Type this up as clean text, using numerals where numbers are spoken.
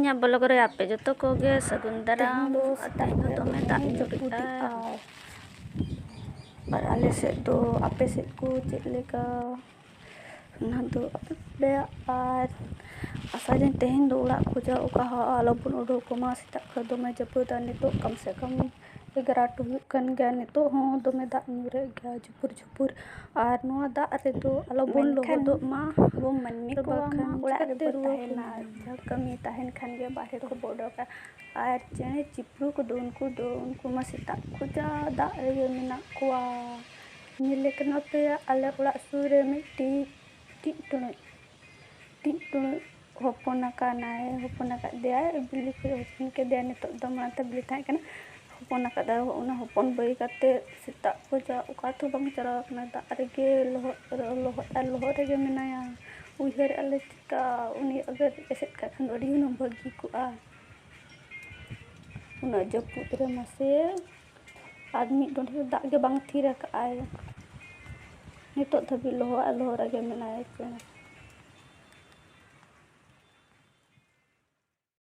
ᱤᱧᱟᱹᱜ ᱵᱞᱚᱜ ᱨᱮ ᱟᱯᱮ ᱡᱚᱛᱚ ᱠᱚᱜᱮ ᱥᱟᱹᱜᱩᱱ ᱫᱟᱨᱟᱢ ᱛᱮᱦᱮᱧ ᱫᱚ ᱫᱚᱢᱮ ᱫᱟᱜ ᱧᱩᱨᱩᱜᱼᱟ ᱟᱨ ᱟᱞᱮ ᱥᱮᱫ ᱫᱚ ᱟᱯᱮ ᱥᱮᱫ ᱠᱚ ᱪᱮᱫ ᱞᱮᱠᱟ ᱚᱱᱟ ᱫᱚ ᱟᱯᱮ ᱵᱟᱰᱟᱭᱟ। ᱟᱨ ᱟᱥᱟᱭᱫᱟᱹᱧ ᱛᱮᱦᱮᱧ ᱫᱚ ᱚᱲᱟᱜ ᱠᱷᱚᱡᱟᱜ ᱚᱠᱟ ᱦᱚᱸ ᱟᱞᱚᱵᱚᱱ ᱩᱰᱩᱠᱚᱜ ᱢᱟ। ᱥᱮᱛᱟᱜ ᱠᱷᱚᱡ ᱫᱚᱢᱮ ᱡᱟᱹᱯᱩᱫᱟ, ᱱᱤᱛᱚᱜ ᱠᱚᱢ ᱥᱮ ᱠᱚᱢ 11 ᱦᱩᱭᱩᱜ ᱠᱟᱱ ᱜᱮᱭᱟ, ᱱᱤᱛᱚᱜ ᱦᱚᱸ ᱫᱚᱢᱮ ᱫᱟᱜ ᱧᱩᱨᱩᱜ ᱜᱮᱭᱟ ᱡᱷᱩᱯᱩᱨ ᱡᱷᱩᱯᱩᱨ। ᱟᱨ ᱱᱚᱣᱟ ᱫᱟᱜ ᱨᱮᱫᱚ ᱟᱞᱚᱵᱚᱱ ᱞᱚᱦᱚᱫᱚᱜ ᱢᱟ, ᱟᱵᱚ ᱢᱟᱹᱱᱢᱤ ᱠᱚᱣᱟᱜ ᱢᱟ ᱚᱲᱟᱜ ᱨᱮᱵᱚ ᱛᱟᱦᱮᱱᱟ, ᱡᱟᱦᱟᱸ ᱠᱟᱹᱢᱤ ᱛᱟᱦᱮᱱ ᱠᱷᱟᱱ ᱜᱮ ᱵᱟᱦᱨᱮ ᱠᱚ ᱚᱰᱚᱠᱟ। ᱟᱨ ᱪᱮᱬᱮ ᱪᱤᱯᱨᱩ ᱠᱚᱫᱚ ᱩᱱᱠᱩ ᱢᱟ ᱥᱮᱛᱟᱜ ᱠᱷᱚᱡᱟᱜ ᱫᱟᱜ ᱨᱮᱜᱮ ᱢᱮᱱᱟᱜ ᱠᱚᱣᱟ। ᱧᱮᱞᱮ ᱠᱟᱱᱟ ᱯᱮ ᱟᱞᱮ ᱚᱲᱟᱜ ᱥᱩᱨ ᱨᱮ ᱢᱤᱫᱴᱤᱡ ᱴᱤᱜ ᱴᱩᱬᱩᱡ ᱦᱚᱯᱚᱱ ᱟᱠᱟᱫᱮᱭᱟᱭ, ᱵᱤᱞᱤ ᱠᱚ ᱦᱚᱯᱚᱱ ᱠᱮᱫᱮᱭᱟ। ᱱᱤᱛᱚᱜ ᱫᱚ ᱢᱟᱲᱟᱝ ᱛᱮ ᱵᱤᱞᱤ ᱛᱟᱦᱮᱸ ᱠᱟᱱᱟ, ᱦᱚᱯᱚᱱ ᱟᱠᱟᱫᱟᱭ। ᱚᱱᱟ ᱦᱚᱯᱚᱱ ᱵᱟᱹᱜᱤ ᱠᱟᱛᱮ ᱥᱮᱛᱟᱜ ᱠᱷᱚᱡᱟᱜ ᱚᱠᱟ ᱛᱮᱦᱚᱸ ᱵᱟᱝ ᱪᱟᱞᱟᱣ ᱠᱟᱱᱟ, ᱫᱟᱜ ᱨᱮᱜᱮ ᱞᱚᱦᱚᱫ ᱨᱮᱜᱮ ᱢᱮᱱᱟᱭᱟ। ᱩᱭᱦᱟᱹᱨᱮᱜᱼᱟ ᱞᱮ ᱪᱤᱠᱟ ᱩᱱᱤ ᱟᱜᱟᱨ ᱮᱥᱮᱫ ᱠᱟᱜ ᱠᱷᱟᱱ ᱫᱚ ᱟᱹᱰᱤ ᱦᱩᱱᱟᱹᱝ ᱵᱷᱟᱹᱜᱤ ᱠᱚᱜᱼᱟ। ᱩᱱᱟᱹᱜ ᱡᱟᱹᱯᱩᱫ ᱨᱮ ᱢᱟᱥᱮ ᱟᱨ ᱢᱤᱫ ᱰᱚᱸᱰᱮ ᱦᱚᱸ ᱫᱟᱜ ᱜᱮ ᱵᱟᱝ ᱛᱷᱤᱨ ᱟᱠᱟᱜᱼᱟᱭ, ᱱᱤᱛᱚᱜ ᱫᱷᱟᱹᱵᱤᱡ ᱞᱚᱦᱚᱫ ᱨᱮᱜᱮ ᱢᱮᱱᱟᱭᱟ ᱪᱮᱬᱮ।